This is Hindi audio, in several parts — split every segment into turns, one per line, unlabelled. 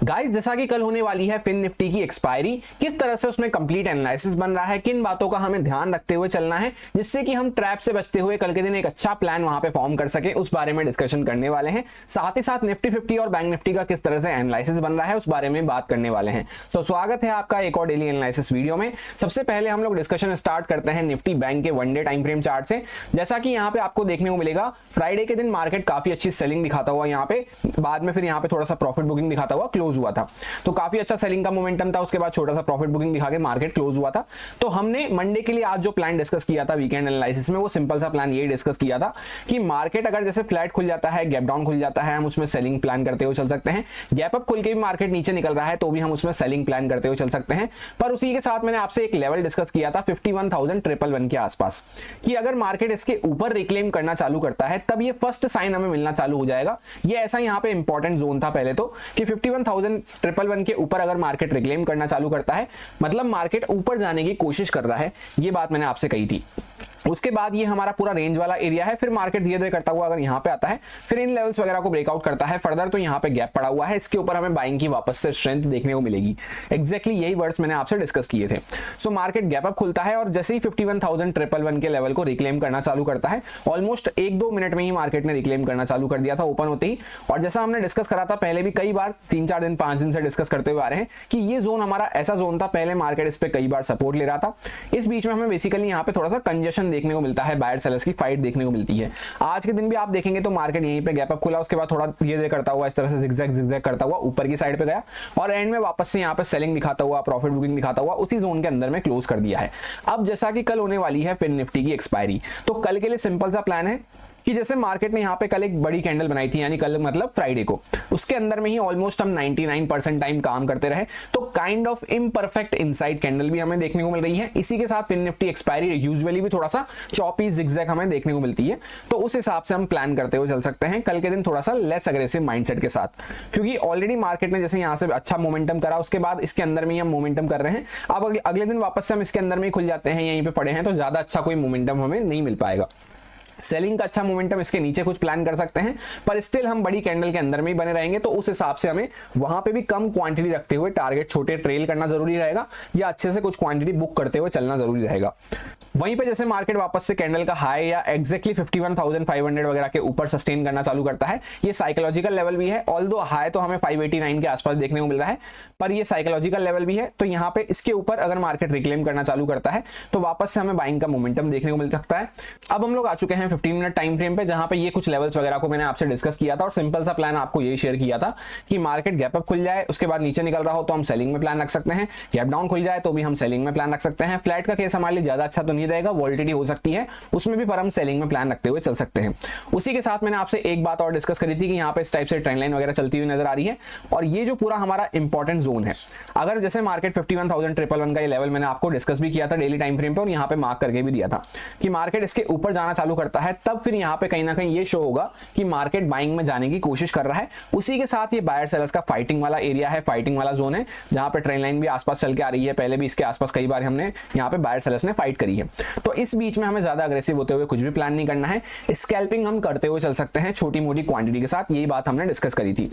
गाइस, जैसा कि कल होने वाली है फिन निफ्टी की एक्सपायरी, किस तरह से उसमें कंप्लीट एनालिसिस बन रहा है, किन बातों का हमें ध्यान रखते हुए चलना है जिससे कि हम ट्रैप से बचते हुए कल के दिन एक अच्छा प्लान वहां पे फॉर्म कर सके, उस बारे में डिस्कशन करने वाले हैं। साथ ही साथ निफ्टी 50 और बैंक निफ्टी का किस तरह से एनालिसिस बन रहा है उस बारे में बात करने वाले हैं। तो स्वागत है आपका एक और डेली एनालिसिस वीडियो में। सबसे पहले हम लोग डिस्कशन स्टार्ट करते हैं निफ्टी बैंक के one day time frame chart से। जैसा कि यहाँ पे आपको देखने को मिलेगा, फ्राइडे के दिन मार्केट काफी अच्छी सेलिंग दिखाता हुआ यहाँ पे, बाद में फिर यहाँ पे थोड़ा सा प्रॉफिट बुकिंग दिखाता हुआ क्लोज हुआ था। तो काफी अच्छा सेलिंग का मोमेंटम था, उसके बाद छोटा सा प्रॉफिट बुकिंग दिखा के मार्केट क्लोज हुआ था। तो हमने मंडे के लिए आज जो प्लान डिस्कस किया था वीकेंड एनालिसिस में, वो सिंपल सा प्लान ये डिस्कस किया था कि मार्केट अगर जैसे फ्लैट खुल जाता है, गैप डाउन खुल जाता है, हम उसमें सेलिंग प्लान करते हुए चल सकते हैं। गैप अप खुल के भी मार्केट नीचे निकल रहा है तो भी हम उसमें सेलिंग प्लान करते हुए चल सकते हैं। पर उसी के साथ मैंने आपसे एक लेवल डिस्कस किया था 51,111 के आसपास, कि अगर मार्केट इसके ऊपर रिक्लेम करना चालू करता है तब ये फर्स्ट साइन हमें मिलना चालू हो जाएगा। ये ऐसा यहाँ पे इंपॉर्टेंट जोन था पहले तो, कि 51,111 के ऊपर अगर मार्केट रिक्लेम करना चालू करता है मतलब मार्केट ऊपर जाने की कोशिश कर रहा है। ये बात मैंने आपसे कही थी। उसके बाद ये हमारा पूरा रेंज वाला एरिया है, फिर मार्केट धीरे धीरे करता हुआ अगर यहाँ पे आता है, फिर इन लेवल्स वगैरह को ब्रेकआउट करता है फर्दर, तो यहाँ पे गैप पड़ा हुआ है, इसके ऊपर हमें बाइंग की वापस से स्ट्रेंथ देखने को मिलेगी। एग्जैक्टली यही वर्ड्स मैंने आपसे डिस्कस किए थे। सो मार्केट गैप अप खुलता है और जैसे ही 51,111 के लेवल को रिक्लेम करना चालू करता है, ऑलमोस्ट 1-2 मिनट में ही मार्केट ने रिक्लेम करना चालू कर दिया था ओपन होते ही। और जैसा हमने डिस्कस करा था पहले भी कई बार, 3-4 दिन 5 दिन से डिस्कस करते हुए आ रहे हैं कि ये जोन हमारा ऐसा जोन था, पहले मार्केट इस पे कई बार सपोर्ट ले रहा था। इस बीच में हमें बेसिकली यहाँ पे थोड़ा सा कंजेशन देखने को मिलता है, सेलर्स की फाइट देखने को मिलती है। आज के दिन भी आप देखेंगे तो मार्केट यहीं पे गैप अप खुला, उसके बाद थोड़ा धीरे करता हुआ इस तरह से जिगजैग करता हुआ ऊपर की साइड पे गया और एंड में वापस से यहाँ पे सेलिंग दिखाता हुआ, प्रॉफिट बुकिंग दिखाता हुआ उसी जोन के अंदर में क्लोज कर दिया है। अब जैसा कि कल होने वाली है फिन निफ्टी की एक्सपायरी, तो कल के लिए सिंपल सा प्लान है कि जैसे मार्केट ने यहाँ पे कल एक बड़ी कैंडल बनाई थी, यानी कल मतलब फ्राइडे को, उसके अंदर में ही ऑलमोस्ट हम 99% टाइम काम करते रहे, तो kind of imperfect inside candle भी हमें देखने को मिल रही है। इसी के साथ फिन निफ्टी एक्सपायरी यूजुअली भी थोड़ा सा चॉपी जिगजैग हमें देखने को मिलती है, तो उस हिसाब से हम प्लान करते हुए चल सकते हैं कल के दिन थोड़ा सा लेस अग्रेसिव माइंडसेट के साथ, क्योंकि ऑलरेडी मार्केट ने जैसे यहाँ से अच्छा मोमेंटम करा, उसके बाद इसके अंदर में ही हम मोमेंटम कर रहे हैं। अब अगले दिन वापस से हम इसके अंदर में ही खुल जाते हैं, यहीं पे पड़े हैं, तो ज्यादा अच्छा कोई मोमेंटम हमें नहीं मिल पाएगा। सेलिंग का अच्छा मोमेंटम इसके नीचे कुछ प्लान कर सकते हैं, पर स्टिल हम बड़ी कैंडल के अंदर में ही बने रहेंगे, तो उस हिसाब से हमें वहां पे भी कम क्वांटिटी रखते हुए टारगेट छोटे ट्रेल करना जरूरी रहेगा, या अच्छे से कुछ क्वांटिटी बुक करते हुए चलना जरूरी रहेगा। वहीं पे जैसे मार्केट वापस से कैंडल का हाई या एग्जैक्टली 51,500 वगैरह के ऊपर सस्टेन करना चालू करता है, ये साइकोलॉजिकल लेवल भी है। ऑल्दो हाई तो हमें 589 के आसपास देखने को मिल रहा है, पर ये साइकोलॉजिकल लेवल भी है, तो यहाँ पे इसके ऊपर अगर मार्केट रिक्लेम करना चालू करता है तो वापस से हमें बाइंग का मोमेंटम देखने को मिल सकता है। अब हम लोग आ चुके हैं 15 मिनट टाइम फ्रेम पे, जहां पे ये कुछ लेवल्स वगैरह को मैंने आपसे डिस्कस किया था और सिंपल सा प्लान आपको यही शेयर किया था कि मार्केट गैप अप खुल जाए, उसके बाद नीचे निकल रहा हो तो हम सेलिंग में प्लान रख सकते हैं, गैप डाउन खुल जाए तो भी हम सेलिंग में प्लान रख सकते हैं। फ्लैट का केस हमारे लिए ज्यादा अच्छा तो नहीं रहेगा, वोलेटिलिटी हो सकती है उसमें भी, पर हम सेलिंग में प्लान रखते हुए चल सकते हैं। उसी के साथ मैंने आपसे एक बात और डिस्कस करी थी कि यहाँ पे इस टाइप से ट्रेंड लाइन वगैरह चलती हुई नजर आ रही है, और ये जो पूरा हमारा इंपॉर्टेंट जोन है, अगर जैसे मार्केट 51,111 का ये लेवल मैंने आपको डिस्कस भी किया था डेली टाइम फ्रेम पे, और यहाँ पे मार्क करके भी दिया था कि मार्केट इसके ऊपर जाना चालू करता है तब फिर यहाँ पे कहीं ना कहीं ये शो होगा कि मार्केट बाइंग में जाने की कोशिश कर रहा है। उसी के साथ ये बायर सेलर्स का फाइटिंग वाला एरिया है, फाइटिंग वाला जोन है, जहां पे ट्रेंड लाइन भी आसपास चल के आ रही है, पहले भी इसके आसपास कई बार हमने यहाँ पे बायर सेलर्स ने फाइट करी है। तो इस बीच में हमें ज्यादा अग्रेसिव होते हुए कुछ भी प्लान नहीं करना है, स्कैल्पिंग हम करते हुए चल सकते हैं छोटी मोटी क्वांटिटी के साथ, यही बात हमने डिस्कस करी थी।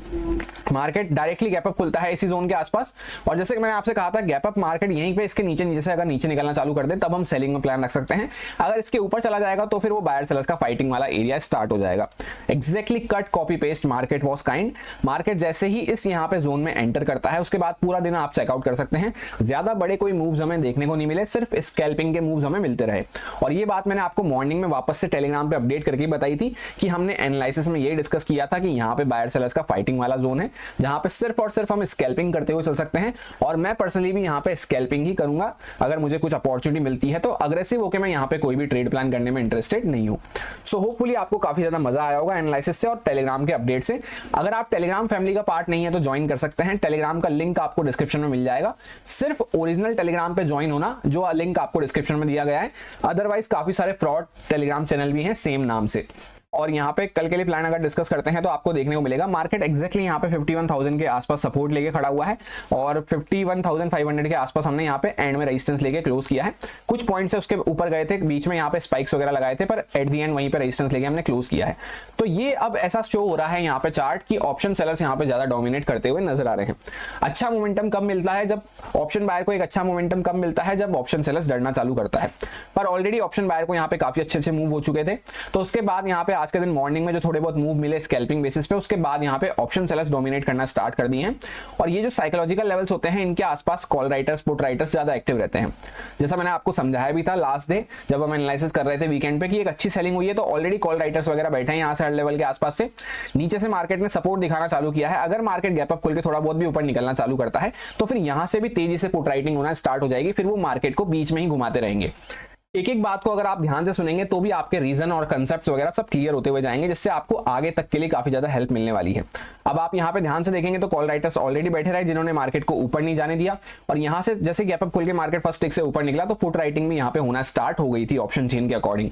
मार्केट डायरेक्टली गैप अप खुलता है इसी जोन के आसपास, और जैसे कि मैंने आपसे कहा था गैप अप मार्केट यहीं पे इसके नीचे से अगर नीचे निकलना चालू कर दे तब हम सेलिंग में प्लान रख सकते हैं। अगर इसके ऊपर चला जाएगा तो फिर वो बायर सेलर्स का फाइटिंग वाला एरिया स्टार्ट हो जाएगा। Exactly cut copy paste market was kind. Market जैसे ही इस यहाँ पे जोन में एंटर करता है उसके बाद पूरा दिन आप चेकआउट कर सकते हैं, ज्यादा बड़े कोई मूव्स हमें देखने को नहीं मिले, सिर्फ स्कैल्पिंग के मूव्स हमें मिलते रहे। और ये बात मैंने आपको मॉर्निंग में वापस से टेलीग्राम पे अपडेट करके बताई थी कि हमने एनालिसिस में ये डिस्कस किया था कि यहाँ पे बायर सेलर्स का फाइटिंग वाला जोन है, जहां पे सिर्फ और सिर्फ हम स्कैल्पिंग करते हुए चल सकते हैं, और मैं पर्सनली भी यहाँ पे स्कैल्पिंग ही करूंगा। अगर मुझे कुछ अपॉर्चुनिटी मिलती है तो अग्रेसिव होकर मैं यहाँ पे कोई भी ट्रेड प्लान करने में इंटरेस्टेड नहीं हूँ। सो होपफुली आपको काफी ज्यादा मजा आया होगा एनालिसिस से और टेलीग्राम के अपडेट से। अगर आप टेलीग्राम फैमिली का पार्ट नहीं है तो ज्वाइन कर सकते हैं, टेलीग्राम का लिंक आपको डिस्क्रिप्शन में मिल जाएगा। सिर्फ ओरिजिनल टेलीग्राम पे ज्वाइन होना, जो लिंक आपको डिस्क्रिप्शन में दिया गया है, अदरवाइज काफी सारे फ्रॉड टेलीग्राम चैनल भी हैं सेम नाम से। और यहाँ पे कल के लिए प्लान अगर डिस्कस करते हैं तो आपको देखने को मिलेगा मार्केट एक्जैक्टली यहाँ पे 51,000 के आसपास सपोर्ट लेके खड़ा हुआ है और 51,500 के आसपास हमने यहाँ पे एंड में रेजिस्टेंस लेके क्लोज किया है। कुछ पॉइंट्स से उसके ऊपर गए थे, बीच में यहाँ पे स्पाइक्स वगैरह लगाए थे, पर एट दी एंड वहीं पे रेजिस्टेंस लेके हमने क्लोज किया है। तो ये अब ऐसा शो हो रहा है यहाँ पे चार्ट की ऑप्शन सेलर्स यहाँ पे ज्यादा डोमिनेट करते हुए नजर आ रहे हैं। अच्छा मोमेंटम कब मिलता है, जब ऑप्शन बायर को एक अच्छा मोमेंटम कब मिलता है, जब ऑप्शन सेलर्स डरना चालू करता है। पर ऑलरेडी ऑप्शन बायर को यहाँ पे काफी अच्छे मूव हो चुके थे, तो उसके बाद यहाँ पे आज के दिन मॉर्निंग में जो थोड़े बहुत मूव मिले स्कैल्पिंग बेसिस पे, उसके बाद यहाँ पे ऑप्शन सेलर्स डोमिनेट करना स्टार्ट कर दिए हैं। और ये जो साइकोलॉजिकल लेवल्स होते हैं इनके आसपास कॉल राइटर्स पुट राइटर्स ज्यादा एक्टिव रहते हैं। जैसा मैंने आपको समझाया भी था लास्ट डे जब हम एनालिसिस कर रहे थे वीकेंड पे कि एक अच्छी सेलिंग हुई है, तो ऑलरेडी कॉल राइटर्स वगैरह बैठे हैं यहाँ से हर लेवल के आसपास से। नीचे से मार्केट ने सपोर्ट दिखाना चालू किया है, अगर मार्केट गैप अप खुल के थोड़ा बहुत भी ऊपर निकलना चालू करता है तो फिर यहाँ से भी तेजी से पुट राइटिंग होना स्टार्ट हो जाएगी, फिर वो मार्केट को बीच में ही घुमाते रहेंगे। एक एक बात को अगर आप ध्यान से सुनेंगे तो भी आपके रीजन और कंसेप्ट्स वगैरह सब क्लियर होते हुए जाएंगे, जिससे आपको आगे तक के लिए काफी ज्यादा हेल्प मिलने वाली है। अब आप यहाँ पे ध्यान से देखेंगे तो कॉल राइटर्स ऑलरेडी बैठे रहे जिन्होंने मार्केट को ऊपर नहीं जाने दिया, और यहाँ से जैसे गैप अप खुल के मार्केट फर्स्ट टिक से ऊपर निकला तो पुट राइटिंग भी यहाँ पे होना स्टार्ट हो गई थी ऑप्शन चेन के अकॉर्डिंग।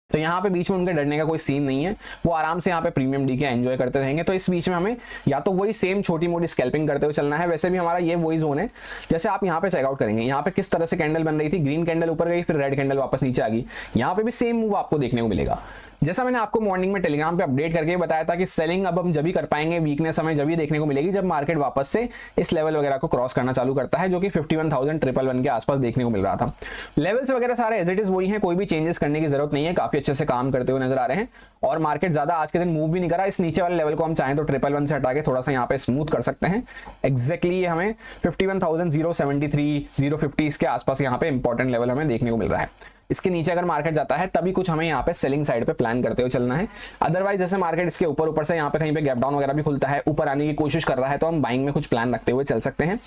तो यहाँ पे बीच में उनके डरने का कोई सीन नहीं है, वो आराम से यहाँ पे प्रीमियम डी के एंजॉय करते रहेंगे। तो इस बीच में हमें या तो वही सेम छोटी मोटी स्कैल्पिंग करते हुए चलना है, वैसे भी हमारा ये वही जोन है। जैसे आप यहाँ पे चेकआउट करेंगे, यहाँ पे किस तरह से कैंडल बन रही थी, ग्रीन कैंडल ऊपर गई, फिर रेड कैंडल वापस नीचे आ गई, यहाँ पे भी सेम मूव आपको देखने को मिलेगा। जैसा मैंने आपको मॉर्निंग में टेलीग्राम पे अपडेट करके बताया था कि सेलिंग अब हम जब भी कर पाएंगे, वीकनेस हमें जब भी देखने को मिलेगी जब मार्केट वापस से इस लेवल वगैरह को क्रॉस करना चालू करता है, जो कि 51,111 के आसपास देखने को मिल रहा था। लेवल्स वगैरह सारे एज इट इज वही हैं, कोई भी चेंजेस करने की जरूरत नहीं है, काफी अच्छे से काम करते हुए नजर आ रहे हैं। और मार्केट ज्यादा आज के दिन मूव भी नहीं करा। इस नीचे वाले लेवल को हम चाहें तो 111 से हटा के थोड़ा सा यहाँ पे स्मूथ कर सकते हैं। एक्जैक्टली हमें 51,073, 050 इसके आसपास यहाँ पे इंपॉर्टेंट लेवल हमें देखने को मिल रहा है। इसके नीचे अगर मार्केट जाता है तभी कुछ हमें यहाँ पे सेलिंग साइड पे प्लान करते हुए चलना है। अदरवाइज जैसे मार्केट इसके ऊपर से यहाँ पे कहीं पे गैप डाउन वगैरह भी खुलता है, ऊपर आने की कोशिश कर रहा है, तो हम बाइंग में कुछ प्लान रखते हुए चल सकते हैं।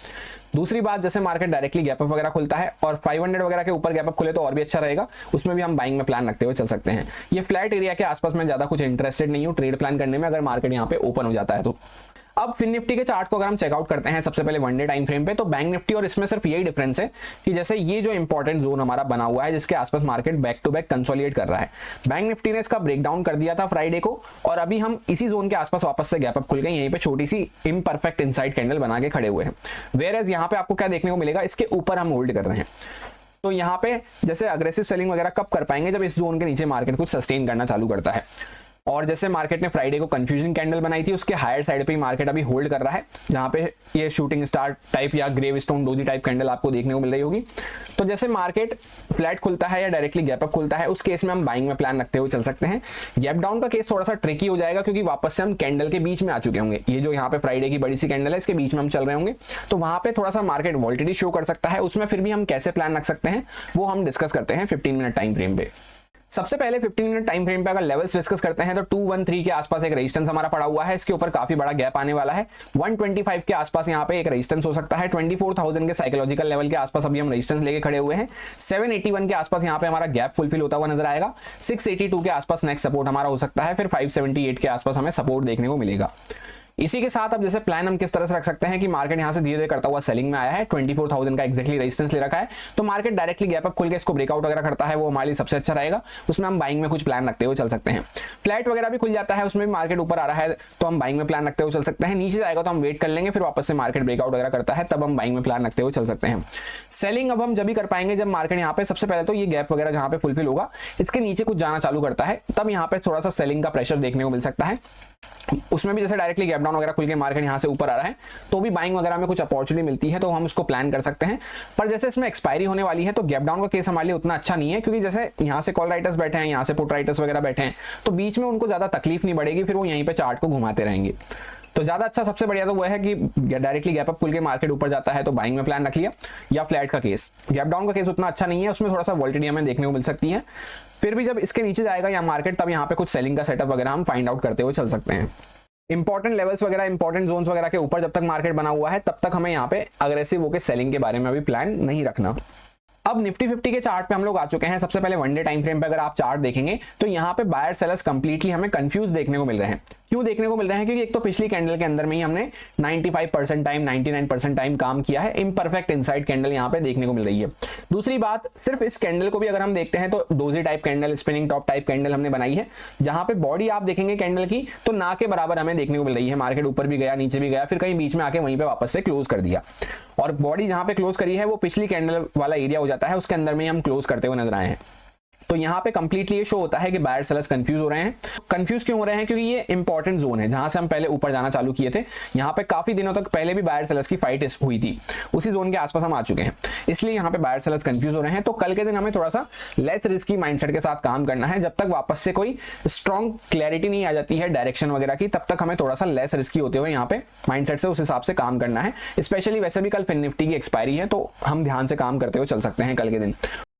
दूसरी बात, जैसे मार्केट डायरेक्टली गैप अप वगैरह खुलता है और 500 वगैरह के ऊपर गैप अप खुले तो और भी अच्छा रहेगा, उसमें भी हम बाइंग में प्लान रखते हुए चल सकते हैं। ये फ्लैट एरिया के आसपास मैं ज्यादा कुछ इंटरेस्टेड नहीं हूँ ट्रेड प्लान करने में, अगर मार्केट यहाँ पे ओपन हो जाता है तो। अब फिन निफ्टी के चार्ट को अगर हम चेकआउट करते हैं सबसे पहले वन डे टाइम फ्रेम पे, तो बैंक निफ्टी और इसमें सिर्फ यही डिफरेंस है कि जैसे ये जो इंपॉर्टेंट जोन हमारा बना हुआ है जिसके आसपास market back to back consolidate कर रहा है, बैंक निफ्टी ने इसका ब्रेकडाउन कर दिया था फ्राइडे को, और अभी हम इसी जोन के आसपास वापस से गैप अप खुल गए, यहीं पे छोटी सी इम्परफेक्ट इनसाइड कैंडल बना के खड़े हुए हैं। वेयर एज यहाँ पे आपको क्या देखने को मिलेगा, इसके ऊपर हम होल्ड कर रहे हैं। तो यहाँ पे जैसे अग्रेसिव सेलिंग वगैरह कब कर पाएंगे, जब इस जोन के नीचे मार्केट कुछ सस्टेन करना चालू करता है। और जैसे मार्केट ने फ्राइडे को कंफ्यूजन कैंडल बनाई थी, उसके हायर साइड पे ही मार्केट अभी होल्ड कर रहा है, जहां पे ये शूटिंग स्टार टाइप या gravestone doji type candle आपको देखने को मिल रही होगी। तो जैसे मार्केट फ्लैट खुलता है या डायरेक्टली गैप अप खुलता है, उस केस में हम बाइंग में प्लान रखते हुए चल सकते हैं। गैप डाउन का केस थोड़ा सा ट्रिकी हो जाएगा क्योंकि वापस से हम कैंडल के बीच में आ चुके होंगे। ये जो यहाँ पे फ्राइडे की बड़ी सी कैंडल है, इसके बीच में हम चल रहे होंगे, तो वहां पे थोड़ा सा मार्केट वॉल्टिलिटी शो कर सकता है। उसमें फिर भी हम कैसे प्लान रख सकते हैं वो हम डिस्कस करते हैं 15 मिनट टाइम फ्रेम पे। सबसे पहले 15 मिनट टाइम फ्रेम पे अगर लेवल्स डिस्कस करते हैं तो 213 के आसपास एक रेजिस्टेंस हमारा पड़ा हुआ है, इसके ऊपर काफी बड़ा गैप आने वाला है। 125 के आसपास यहाँ पे एक रेजिस्टेंस हो सकता है। 24,000 के साइकोलॉजिकल लेवल के आसपास अभी हम रेजिस्टेंस लेके खड़े हुए हैं। 781 के आसपास यहाँ पे हमारा गैप फुलफिल होता हुआ नजर आएगा। 682 के आसपास नेक्स्ट सपोर्ट हमारा हो सकता है, फिर 578 के आसपास हमें सपोर्ट देखने को मिलेगा। इसी के साथ अब जैसे प्लान हम किस तरह से रख सकते हैं कि मार्केट यहां से धीरे धीरे करता हुआ सेलिंग में आया है, 24,000 का एक्जैक्टली रेजिस्टेंस ले रखा है, तो मार्केट डायरेक्टली गैप अप खुल के इसको ब्रेकआउट वगैरह करता है, वो हमारे लिए सबसे अच्छा रहेगा। उसमें हम बाइंग में कुछ प्लान रखते हुए चल सकते हैं। फ्लैट वगैरह भी खुल जाता है, उसमें भी मार्केट ऊपर आ रहा है तो हम बाइंग में प्लान रखते हुए चल सकते हैं। नीचे जाएगा तो हम वेट कर लेंगे, फिर वापस से मार्केट ब्रेकआउट वगैरह करता है तब हम बाइंग में प्लान रखते हुए चल सकते हैं। सेलिंग अब हम जब भी कर पाएंगे जब मार्केट यहाँ पे सबसे पहले तो ये गैप वगैरह जहाँ पे फुलफिल होगा इसके नीचे कुछ जाना चालू करता है, तब यहाँ पे थोड़ा सा सेलिंग का प्रेशर देखने को मिल सकता है। उसमें भी जैसे डायरेक्टली गैप डाउन वगैरह खुल के मार्केट यहाँ से ऊपर आ रहा है तो भी बाइंग वगैरह में कुछ अपॉर्चुनिटी मिलती है तो हम उसको प्लान कर सकते हैं। पर जैसे इसमें एक्सपायरी होने वाली है तो गैप डाउन का केस हमारे लिए उतना अच्छा नहीं है, क्योंकि जैसे यहाँ से कॉल राइटर्स बैठे हैं, यहाँ से पुट राइटर्स वगैरह बैठे हैं, तो बीच में उनको ज्यादा तकलीफ नहीं बढ़ेगी, फिर वो यहीं पे चार्ट को घुमाते रहेंगे। तो ज्यादा अच्छा सबसे बढ़िया तो वो है कि डायरेक्टली गैप अप खुल के मार्केट ऊपर जाता है तो बाइंग में प्लान रख लिया, या फ्लैट का केस। गैप डाउन का केस उतना अच्छा नहीं है, उसमें थोड़ा सा वोल्टिलिटी हमें देखने को मिल सकती है। फिर भी जब इसके नीचे जाएगा या मार्केट तब यहाँ पे कुछ सेलिंग का सेटअप वगैरह हम फाइंड आउट करते हुए चल सकते हैं। इंपॉर्टेंट लेवल्स वगैरह इंपॉर्टेंट जोन्स वगैरह के ऊपर जब तक मार्केट बना हुआ है तब तक हमें यहाँ पे अग्रेसिव होकर सेलिंग के बारे में अभी प्लान नहीं रखना। अब निफ्टी 50 के चार्ट पे हम लोग आ चुके हैं। सबसे पहले वन डे टाइम फ्रेम पे अगर आप चार्ट देखेंगे तो यहाँ पे बायर सेलर्स कंप्लीटली हमें कंफ्यूज देखने को मिल रहे हैं। क्यों देखने को मिल रहे हैं? क्योंकि एक तो पिछली कैंडल के अंदर में ही हमने 95% टाइम 99% टाइम काम किया है। इम्परफेक्ट इनसाइड कैंडल यहाँ पे देखने को मिल रही है। दूसरी बात, सिर्फ इस कैंडल को भी अगर हम देखते हैं तो doji type candle, spinning top type candle हमने बनाई है, जहां पे बॉडी आप देखेंगे कैंडल की तो ना के बराबर हमें देखने को मिल रही है। मार्केट ऊपर भी गया, नीचे भी गया, फिर कहीं बीच में आके वहीं पे वापस से क्लोज कर दिया। और बॉडी जहां पे क्लोज करी है वो पिछली कैंडल वाला एरिया हो जाता है, उसके अंदर में हम क्लोज करते हुए नजर आए हैं। तो यहाँ पे कंप्लीटली ये शो होता है कि बायर सेलर्स कंफ्यूज हो रहे हैं। कंफ्यूज क्यों हो रहे हैं? क्योंकि ये इंपॉर्टेंट जोन है जहां से हम पहले ऊपर जाना चालू किए थे। यहाँ पे काफी दिनों तक पहले भी बायर सेलर्स की फाइट हुई थी, उसी जोन के आसपास हम आ चुके हैं, इसलिए यहाँ पे बायर सेलर्स कंफ्यूज हो रहे हैं। तो कल के दिन हमें थोड़ा सा लेस रिस्की माइंडसेट के साथ काम करना है। जब तक वापस से कोई स्ट्रॉन्ग क्लैरिटी नहीं आ जाती है डायरेक्शन वगैरह की, तब तक हमें थोड़ा सा लेस रिस्की होते हुए यहाँ पे माइंडसेट से उस हिसाब से काम करना है। स्पेशली वैसे भी कल फिन निफ्टी की एक्सपायरी है, तो हम ध्यान से काम करते हुए चल सकते हैं कल के दिन।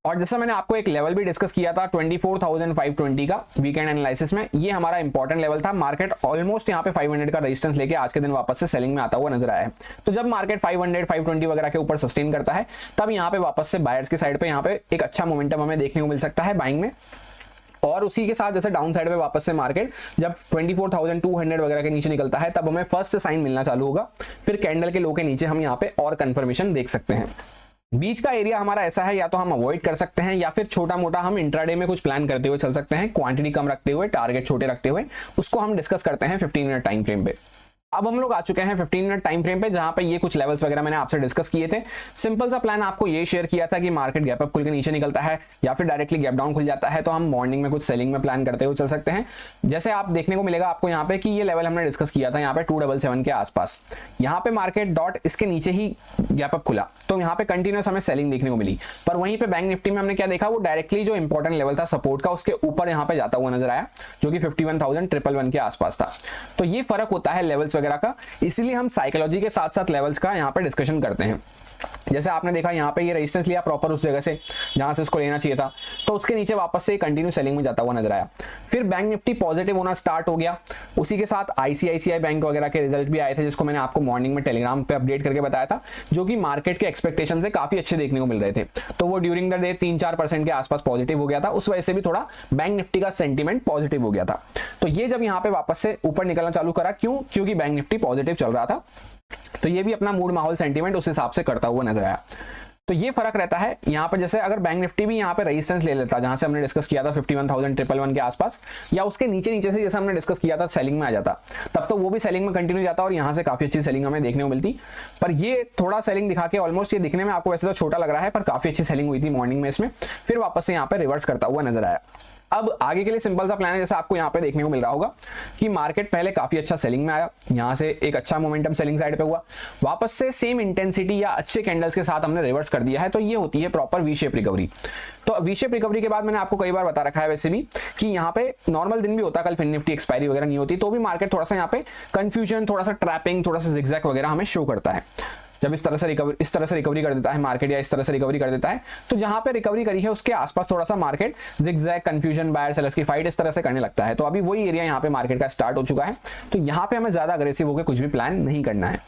और जैसा मैंने आपको एक लेवल भी डिस्कस किया था 24,520 का वीकेंड एनालिसिस में, ये हमारा इंपॉर्टेंट लेवल था। मार्केट ऑलमोस्ट यहाँ पे 500 का रेजिस्टेंस लेके आज के दिन वापस से सेलिंग में आता हुआ नजर आया है। तो जब मार्केट 500, 520 वगैरह के ऊपर सस्टेन करता है, तब यहाँ पे वापस से बायर्स की साइड पे यहाँ पे एक अच्छा मोमेंटम हमें देखने को मिल सकता है बाइंग में। और उसी के साथ जैसे डाउन साइड पे वापस से मार्केट जब 24,200 वगैरह के नीचे निकलता है, तब हमें फर्स्ट साइन मिलना चालू होगा। फिर कैंडल के लो के नीचे हम यहाँ पे और कंफर्मेशन देख सकते हैं। बीच का एरिया हमारा ऐसा है, या तो हम अवॉइड कर सकते हैं या फिर छोटा मोटा हम इंट्राडे में कुछ प्लान करते हुए चल सकते हैं, क्वांटिटी कम रखते हुए, टारगेट छोटे रखते हुए। उसको हम डिस्कस करते हैं 15 मिनट टाइम फ्रेम पे। अब हम लोग आ चुके हैं 15 मिनट टाइम फ्रेम पे, जहां पे ये कुछ लेवल्स वगैरह मैंने आपसे डिस्कस किए थे। सिंपल सा प्लान आपको ये शेयर किया था कि मार्केट गैप अप खुल के नीचे निकलता है या फिर डायरेक्टली गैप डाउन खुल जाता है, तो हम मॉर्निंग में कुछ सेलिंग में प्लान करते हुए चल सकते हैं। जैसे आप देखने को मिलेगा आपको यहाँ पे कि ये लेवल हमने डिस्कस किया था यहाँ पे 277 के आसपास। यहाँ पे मार्केट डॉट इसके नीचे ही गैप अप खुला, तो यहाँ पे कंटिन्यूस हमें सेलिंग देखने को मिली। पर वहीं पे बैंक निफ्टी में हमने क्या देखा, वो डायरेक्टली जो इंपॉर्टेंट लेवल था सपोर्ट का, उसके ऊपर यहाँ पे जाता हुआ नजर आया, जो कि 51,111 के आसपास था। तो ये फर्क होता है लेवल्स वगैरह का, इसलिए हम साइकोलॉजी के साथ साथ लेवल्स का यहाँ पे डिस्कशन करते हैं। जैसे आपने देखा यहाँ पे ये रेजिस्टेंस लिया प्रॉपर उस जगह से जहां से इसको लेना चाहिए था, तो उसके नीचे वापस से कंटिन्यू सेलिंग में जाता हुआ नजर आया। फिर बैंक निफ्टी पॉजिटिव होना स्टार्ट हो गया। उसी के साथ आईसीआईसीआई बैंक वगैरह के रिजल्ट भी आए थे, जिसको मैंने आपको मॉर्निंग में टेलीग्राम पे अपडेट करके बताया था, जो कि मार्केट के एक्सपेक्टेशन से काफी अच्छे देखने को मिल रहे थे। तो वो ड्यूरिंग द डे 3-4% के आसपास पॉजिटिव हो गया था, उस वजह से भी थोड़ा बैंक निफ्टी का सेंटीमेंट पॉजिटिव हो गया था। तो ये जब यहाँ पे वापस से ऊपर निकलना चालू करा, क्योंकि बैंक निफ्टी पॉजिटिव चल रहा था, तो ये भी अपना मूड माहौल सेंटीमेंट उस हिसाब से करता हुआ नजर आया। तो ये फर्क रहता है यहाँ पे। जैसे अगर बैंक निफ्टी भी यहाँ पे रेजिस्टेंस ले लेता, जहां से हमने डिस्कस किया था 51,111 के आसपास, या उसके नीचे से जैसे हमने डिस्कस किया था सेलिंग में आ जाता, तब तो वो भी सेलिंग में कंटिन्यू जाता और यहाँ से काफी अच्छी सेलिंग हमें देखने को मिलती। पर ये थोड़ा सेलिंग दिखा के ऑलमोस्ट, ये दिखने में आपको वैसे तो छोटा लग रहा है, पर काफी अच्छी सेलिंग हुई थी मॉर्निंग में इसमें, फिर वापस से यहाँ पे रिवर्स करता हुआ नजर आया। अब आगे के लिए सिंपल सा प्लान है, जैसे आपको यहाँ पे देखने को मिल रहा होगा कि मार्केट पहले काफी अच्छा सेलिंग में आया, यहाँ से एक अच्छा मोमेंटम सेलिंग साइड पे हुआ, वापस से सेम इंटेंसिटी या अच्छे कैंडल्स के साथ हमने रिवर्स कर दिया है। तो ये होती है प्रॉपर वी शेप रिकवरी। तो वी शेप रिकवरी के बाद मैंने आपको कई बार बता रखा है वैसे भी कि यहाँ पे नॉर्मल दिन भी होता, कल फिन निफ्टी एक्सपायरी वगैरह नहीं होती, तो भी मार्केट थोड़ा सा यहाँ पे कंफ्यूजन, थोड़ा सा ट्रैपिंग, थोड़ा सा जिगजैग वगैरह हमें शो करता है। जब इस तरह से रिकवरी कर देता है मार्केट, या इस तरह से रिकवरी कर देता है, तो जहां पे रिकवरी करी है उसके आसपास थोड़ा सा market zigzag, confusion, buyer sellers की फाइट इस तरह से करने लगता है। तो अभी वही एरिया यहाँ पे मार्केट का स्टार्ट हो चुका है। तो यहाँ पे हमें ज्यादा अग्रेसिव होकर कुछ भी प्लान नहीं करना है।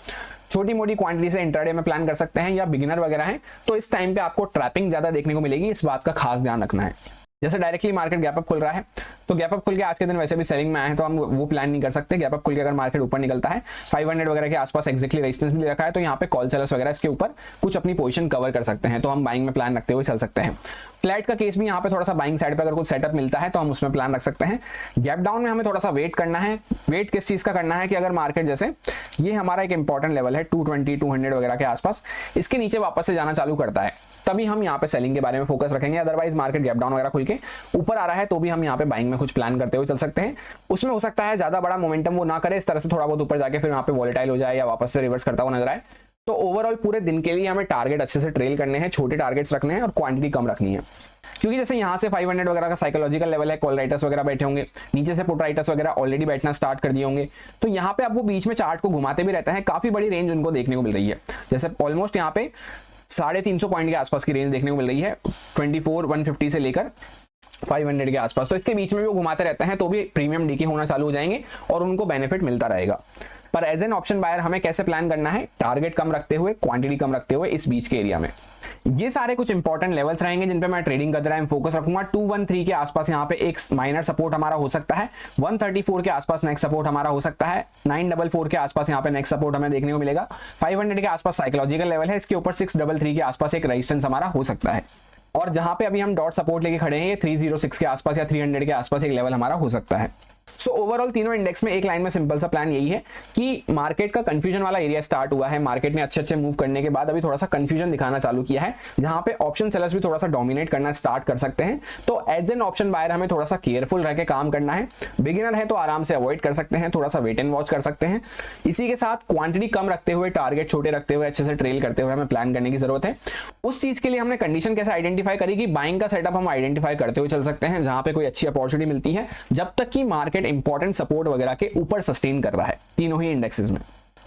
छोटी मोटी क्वांटिटी से इंट्राडे में प्लान कर सकते हैं, या बिगिनर वगैरह है तो इस टाइम पे आपको ट्रैपिंग ज्यादा देखने को मिलेगी, इस बात का खास ध्यान रखना है। जैसे डायरेक्टली मार्केट गैप अप खुल रहा है, तो गैप अप खुल के आज के दिन वैसे भी सेलिंग में आए हैं, तो हम वो प्लान नहीं कर सकते। गैप अप खुल के अगर मार्केट ऊपर निकलता है 500 वगैरह के आसपास एग्जैक्टली रेजिस्टेंस भी रखा है, तो यहाँ पे कॉल सेलर्स वगैरह इसके ऊपर कुछ अपनी पोजीशन कवर कर सकते हैं, तो हम बाइंग में प्लान रखते हुए चल सकते हैं। फ्लैट का केस भी यहाँ पे थोड़ा सा बाइंग साइड पे अगर कुछ सेटअप मिलता है तो हम उसमें प्लान रख सकते हैं। गैप डाउन में हमें थोड़ा सा वेट करना है। वेट किस चीज का करना है कि अगर मार्केट, जैसे ये हमारा एक इंपॉर्टेंट लेवल है 220, 200 वगैरह के आसपास, इसके नीचे वापस से जाना चालू करता है, तभी हम यहाँ पे सेलिंग के बारे में फोकस रखेंगे। अदरवाइज मार्केट गैप डाउन वगैरह खुल के ऊपर आ रहा है, तो भी हम यहाँ पे बाइंग में कुछ प्लान करते हुए चल सकते हैं। उसमें हो सकता है ज्यादा बड़ा मोमेंटम वो ना करे, इस तरह से थोड़ा बहुत ऊपर जाके फिर यहाँ पे वॉलेटाइल हो जाए या वापस से रिवर्स करता हुआ नजर आए। तो ओवरऑल पूरे दिन के लिए हमें टारगेट अच्छे से ट्रेल करने हैं, छोटे टारगेट्स रखने हैं और क्वांटिटी कम रखनी है। क्योंकि जैसे यहाँ से 500 वगैरह का साइकोलॉजिकल लेवल है, कॉल राइटर्स वगैरह बैठे होंगे, नीचे से पुट राइटर्स वगैरह ऑलरेडी बैठना स्टार्ट कर दिए होंगे, तो यहाँ पे अब वो बीच में चार्ट को घुमाते भी रहते हैं। काफी बड़ी रेंज उनको देखने को मिल रही है, जैसे ऑलमोस्ट यहाँ पे 350 पॉइंट के आसपास की रेंज देखने को मिल रही है, 24,150 से लेकर 500 के आसपास। तो इसके बीच में भी वो घुमाते रहते हैं, तो भी प्रीमियम डीके होना चालू हो जाएंगे और उनको बेनिफिट मिलता रहेगा। पर एज एन ऑप्शन बायर हमें कैसे प्लान करना है, टारगेट कम रखते हुए, क्वांटिटी कम रखते हुए इस बीच के एरिया में। ये सारे कुछ इंपॉर्टेंट लेवल्स रहेंगे जिन पे मैं ट्रेडिंग करते टाइम फोकस रखूंगा। 213 के आसपास यहाँ पे एक माइनर सपोर्ट हमारा हो सकता है, 134 के आसपास नेक्स्ट सपोर्ट हमारा हो सकता है, 944 के आसपास यहाँ पे नेक्स्ट सपोर्ट हमें देखने को मिलेगा, 500 के आसपास साइकोलॉजिकल लेवल है, इसके ऊपर 633 के आसपास एक रेजिस्टेंस हमारा हो सकता है, और जहां पे अभी हम डॉट सपोर्ट लेके खड़े हैं ये 306 के आसपास या 300 के आसपास एक लेवल हमारा हो सकता है। सो ओवरऑल तीनों इंडेक्स में एक लाइन में सिंपल सा प्लान यही है कि मार्केट का कंफ्यूजन वाला एरिया स्टार्ट हुआ है, मार्केट ने अच्छे मूव करने के बाद अभी थोड़ा सा कंफ्यूजन दिखाना चालू किया है, जहां पे ऑप्शन सेलर्स भी थोड़ा सा डोमिनेट करना स्टार्ट कर सकते हैं। तो एज एन ऑप्शन बायर हमें थोड़ा सा केयरफुल रह के काम करना है। बिगिनर है तो आराम से अवॉइड कर सकते हैं, थोड़ा सा वेट एंड वॉच कर सकते हैं। इसी के साथ क्वांटिटी कम रखते हुए, टारगेट छोटे रखते हुए, अच्छे से ट्रेल करते हुए हमें प्लान करने की जरूरत है। उस चीज के लिए हमने कंडीशन कैसे आइडेंटिफाई करी कि बाइंग का सेटअप हम आइडेंटिफाई करते हुए चल सकते हैं, जहां पे कोई अच्छी अपॉर्चुनिटी मिलती है, जब तक कि मार्केट इंपॉर्टेंट सपोर्ट वगैरह के ऊपर सस्टेन कर रहा है तीनों ही इंडेक्सेस में।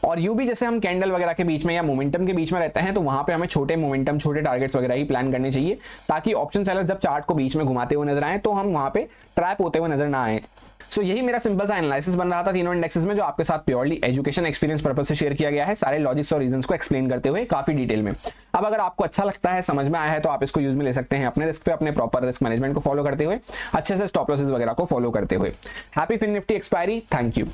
और यू भी जैसे हम कैंडल वगैरह के बीच में या मोमेंटम के बीच में रहते हैं, तो वहां पे हमें छोटे मोमेंटम, छोटे टारगेट्स वगैरह ही प्लान करने चाहिए, ताकि ऑप्शन सेलर्स जब चार्ट को बीच में घुमाते हुए नजर आए तो हम वहां पे ट्रैप होते हुए नजर ना आए। सो यही मेरा सिंपल सा एनालिसिस बन रहा था तीनों इंडेक्सेस में, जो आपके साथ प्योरली एजुकेशन एक्सपीरियंस पर्पस से शेयर किया गया है, सारे लॉजिक्स और रीजंस को एक्सप्लेन करते हुए काफी डिटेल में। अब अगर आपको अच्छा लगता है, समझ में आया है, तो आप इसको यूज में ले सकते हैं अपने रिस्क पे, अपने प्रॉपर रिस्क मैनेजमेंट को फॉलो करते हुए, अच्छे से स्टॉप लॉसेस वगैरह को फॉलो करते हुए। Happy fin nifty expiry. Thank you.